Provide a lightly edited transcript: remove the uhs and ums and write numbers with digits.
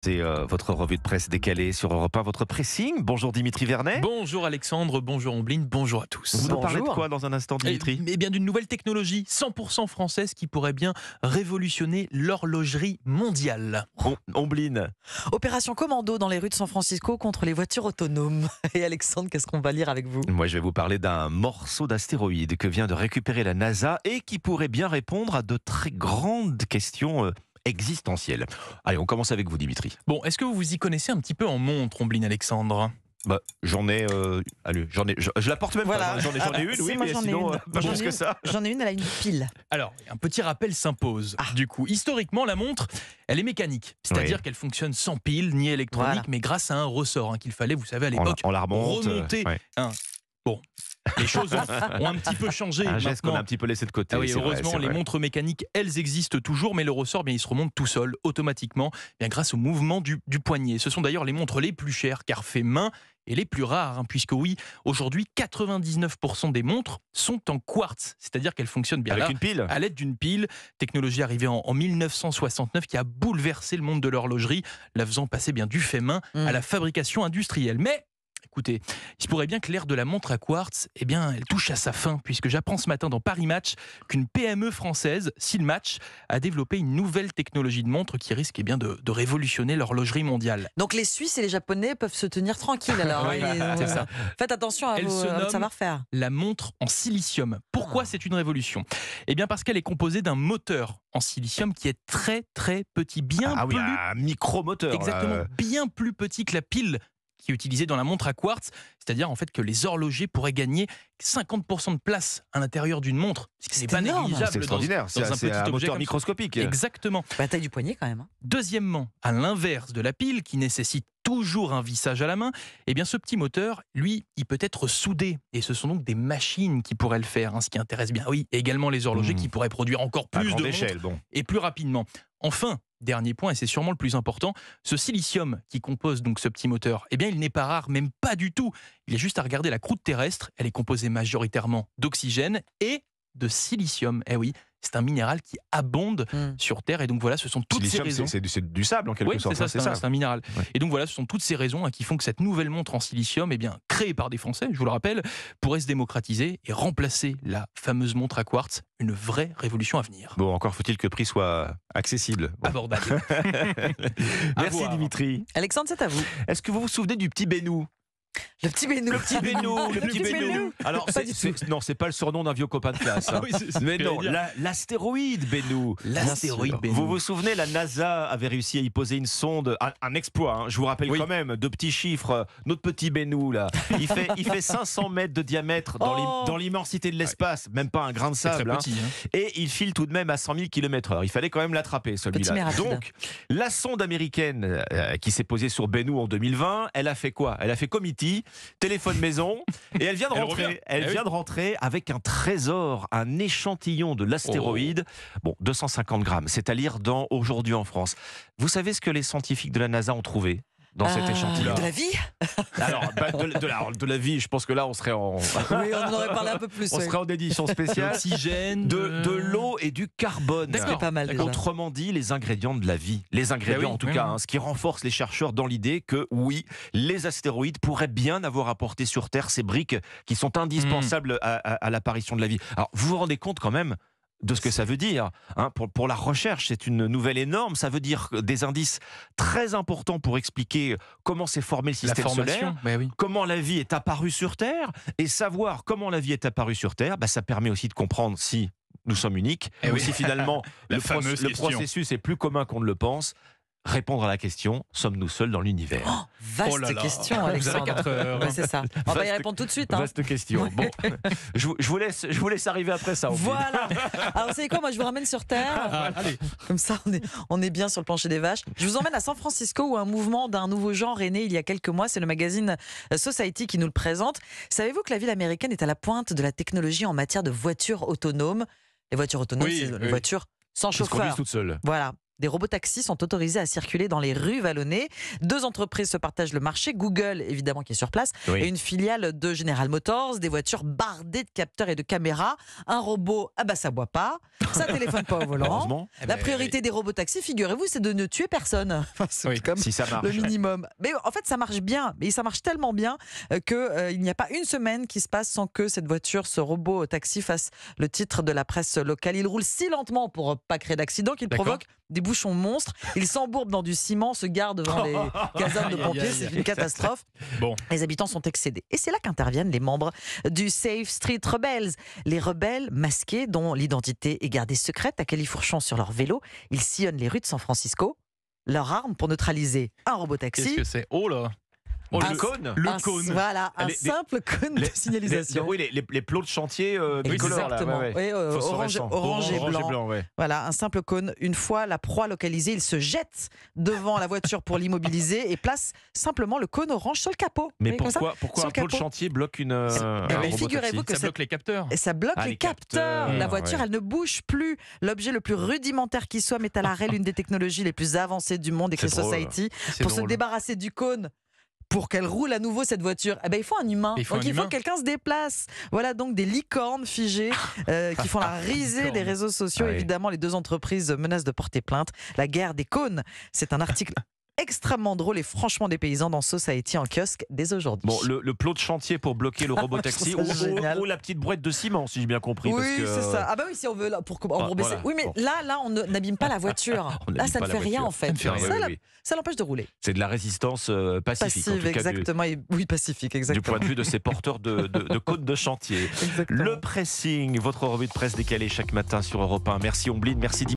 C'est votre revue de presse décalée sur Europe 1, votre pressing. Bonjour Dimitri Vernet. Bonjour Alexandre, bonjour Ombline, bonjour à tous. Vous nous parlez de quoi dans un instant, Dimitri? Eh bien d'une nouvelle technologie 100% française qui pourrait bien révolutionner l'horlogerie mondiale. Ombline. Opération commando dans les rues de San Francisco contre les voitures autonomes. Et Alexandre, qu'est-ce qu'on va lire avec vous? Moi, je vais vous parler d'un morceau d'astéroïde que vient de récupérer la NASA et qui pourrait bien répondre à de très grandes questions existentielles. Allez, on commence avec vous, Dimitri. Bon, est-ce que vous vous y connaissez un petit peu en montre, Ombline Alexandre? J'en ai, je la porte même Voilà. pas. J'en ai une, oui, moi, mais j'en ai sinon, une. pas plus que ça. J'en ai une, elle a une pile. Alors, un petit rappel s'impose. Du coup, historiquement, la montre, elle est mécanique. C'est-à-dire qu'elle fonctionne sans pile ni électronique, Voilà. mais grâce à un ressort qu'il fallait, vous savez, à l'époque, On la remonte. remonter. Ouais. Bon, les choses ont un petit peu changé. Un geste qu'on maintenant. a un petit peu laissé de côté. Ah oui, c'est vrai, heureusement, c'est les vrai. montres mécaniques, elles existent toujours, mais le ressort, bien, il se remonte tout seul, automatiquement, bien, grâce au mouvement du poignet. Ce sont d'ailleurs les montres les plus chères, car fait main, et les plus rares, puisque oui, aujourd'hui, 99% des montres sont en quartz, c'est-à-dire qu'elles fonctionnent bien Avec là, une pile. à l'aide d'une pile, technologie arrivée en 1969 qui a bouleversé le monde de l'horlogerie, la faisant passer bien du fait main à la fabrication industrielle. Mais écoutez, il se pourrait bien que l'ère de la montre à quartz, eh bien, elle touche à sa fin, puisque j'apprends ce matin dans Paris Match qu'une PME française, Silmatch, a développé une nouvelle technologie de montre qui risque eh bien, de révolutionner l'horlogerie mondiale. Donc les Suisses et les Japonais peuvent se tenir tranquilles alors. Oui, c'est ça. Faites attention à Elle se votre nomme savoir-faire. La montre en silicium. Pourquoi c'est une révolution? Eh bien parce qu'elle est composée d'un moteur en silicium qui est très très petit, bien Ah oui, plus un micro-moteur. exactement, bien plus petit que la pile qui est utilisée dans la montre à quartz, c'est-à-dire en fait que les horlogers pourraient gagner 50% de place à l'intérieur d'une montre, ce qui n'est C'est pas énorme. négligeable C'est extraordinaire. dans C'est un petit un objet moteur comme ça. microscopique. Exactement. La taille du poignet quand même. Deuxièmement, à l'inverse de la pile qui nécessite toujours un vissage à la main, eh bien ce petit moteur, lui, il peut être soudé. Et ce sont donc des machines qui pourraient le faire, ce qui intéresse bien, oui, et également les horlogers qui pourraient produire encore À plus grande de échelle, montres bon. et plus rapidement. Enfin, dernier point, et c'est sûrement le plus important, ce silicium qui compose donc ce petit moteur, eh bien il n'est pas rare, même pas du tout. Il est juste à regarder la croûte terrestre, elle est composée majoritairement d'oxygène et de silicium. Eh oui, c'est un minéral qui abonde sur Terre, et donc voilà, ce sont toutes ces Silicium, raisons. c'est du sable en quelque Oui, sorte. c'est ça, c'est un minéral. Ouais. Et donc voilà, ce sont toutes ces raisons qui font que cette nouvelle montre en silicium, eh bien, créée par des Français, je vous le rappelle, pourrait se démocratiser et remplacer la fameuse montre à quartz, une vraie révolution à venir. Bon, encore faut-il que le prix soit accessible. Bon. Abordable. À Merci voir. Dimitri. Alexandre, c'est à vous. Est-ce que vous vous souvenez du petit Bénou? Le petit Bénou. Le petit Bénou, le petit petit Bénou. Bénou. Alors, Pas du non, c'est pas le surnom d'un vieux copain de classe. Ah oui, c'est ce Mais que non, j'allais dire. l'astéroïde Bénou. L'astéroïde Bénou. Vous vous souvenez, la NASA avait réussi à y poser une sonde, un exploit, je vous rappelle Oui. quand même, de petits chiffres, notre petit Bénou là, il fait 500 mètres de diamètre dans l'immensité de l'espace, même pas un grain de C'est très sable, petit. et il file tout de même à 100 000 km/h. Il fallait quand même l'attraper Petit celui-là. mais rapide. Donc, la sonde américaine qui s'est posée sur Bennu en 2020, elle a fait quoi? Elle a fait comme E.T., téléphone maison, et elle vient de Elle rentrer. revient. Elle Eh oui. vient de rentrer avec un trésor, un échantillon de l'astéroïde. Bon, 250 grammes, c'est à lire dans Aujourd'hui en France. Vous savez ce que les scientifiques de la NASA ont trouvé dans cet échantillon? De la vie. Alors, de la vie, je pense que là, on serait en, Oui, on en aurait parlé un peu plus. on oui. serait en édition spéciale. L'oxygène. De l'eau et du carbone. D'accord. C'est pas mal déjà. Autrement dit, les ingrédients de la vie. Les ingrédients, Ben oui, en tout oui, cas, oui. ce qui renforce les chercheurs dans l'idée que, oui, les astéroïdes pourraient bien avoir apporté sur Terre ces briques qui sont indispensables à l'apparition de la vie. Alors, vous vous rendez compte quand même de ce que ça veut dire, pour la recherche, c'est une nouvelle énorme. Ça veut dire des indices très importants pour expliquer comment s'est formé le La système solaire, formation. Ben oui. comment la vie est apparue sur Terre, et savoir comment la vie est apparue sur Terre, ça permet aussi de comprendre si nous sommes uniques, Eh ou oui. si finalement La le fameuse question. processus est plus commun qu'on ne le pense. Répondre à la question, sommes-nous seuls dans l'univers? Vaste Oh là là. question, Vous avez Alexandre. 4 heures. Ouais, c'est ça. On va y Vaste- répondre tout de suite. Vaste question. Bon, je vous laisse arriver après ça. Ombline. Voilà. Alors, vous savez quoi? Moi, je vous ramène sur Terre. Allez. Comme ça, on est bien sur le plancher des vaches. Je vous emmène à San Francisco où un mouvement d'un nouveau genre est né il y a quelques mois. C'est le magazine Society qui nous le présente. Savez-vous que la ville américaine est à la pointe de la technologie en matière de voitures autonomes? Les voitures autonomes, Oui, c'est oui. les voitures sans Qui se conduisent chauffeur. toutes seules. Voilà. des robotaxis sont autorisés à circuler dans les rues vallonnées. 2 entreprises se partagent le marché. Google, évidemment, qui est sur place, Oui. et une filiale de General Motors. Des voitures bardées de capteurs et de caméras. Un robot, ça boit pas. Ça téléphone pas au volant. Heureusement, La priorité des robotaxis, figurez-vous, c'est de ne tuer personne. Enfin, c'est Oui, comme si ça marche. le minimum. Mais en fait, ça marche bien. Mais ça marche tellement bien qu'il n'y a pas une semaine qui se passe sans que cette voiture, ce robot taxi, fasse le titre de la presse locale. Il roule si lentement pour pas créer d'accident qu'il D'accord. provoque des bouchons monstres. Il s'embourbe dans du ciment, se gare devant les casernes de Aïe, aïe, pompiers. aïe. C'est une catastrophe. Bon. Les habitants sont excédés. Et c'est là qu'interviennent les membres du Safe Street Rebels. Les rebelles masqués dont l'identité est gardée secrète à Califourchon sur leur vélo. Ils sillonnent les rues de San Francisco. Leur arme pour neutraliser un robot Qu'est-ce taxi. que c'est? Oh là. Oh, Un le cône. Le cône. Voilà, un Les- simple cône de signalisation. Oui, les plots de chantier tricolores, là. Exactement. Ouais, ouais. Oui, orange et blanc. ouais. Voilà, un simple cône. Une fois la proie localisée, il se jette devant la voiture pour l'immobiliser et place simplement le cône orange sur le capot. Mais Vous voyez, comme ça. pourquoi Sur un le plot de capot. chantier bloque un ben, robot figurez-vous taxi que Ça bloque les capteurs. Et ça bloque Ah, les les capteurs. capteurs, La voiture, ouais. elle ne bouge plus. L'objet le plus rudimentaire qui soit met à l'arrêt l'une des technologies les plus avancées du monde, écrit C'est drôle. Society. C'est Pour se drôle. débarrasser du cône, pour qu'elle roule à nouveau cette voiture, il faut un humain. Il faut Donc un il faut humain. que quelqu'un se déplace. Voilà donc des licornes figées qui font la risée Licorne. des réseaux sociaux. Ah oui. Évidemment, les 2 entreprises menacent de porter plainte. La guerre des cônes, c'est un article extrêmement drôle et franchement dépaysant dans Society en kiosque dès aujourd'hui. Bon, le plot de chantier pour bloquer le robot Je taxi trouve ça génial. ou la petite brouette de ciment, si j'ai bien compris. Oui, parce que, c'est ça. Ah bah oui, si on veut là, pour enrober. voilà. Oui, mais Bon. là, on n'abîme pas la voiture. On Là, n'abîme ça ne pas fait la rien voiture. en fait. Ça ne fait rien, Ça, oui, la- oui. ça l'empêche de rouler. C'est de la résistance pacifique, en Passive, tout cas, exactement. Oui, pacifique, du exactement. point de vue de ces porteurs de cônes de chantier. Exactement. Le pressing, votre revue de presse décalée chaque matin sur Europe 1. Merci Omblin, merci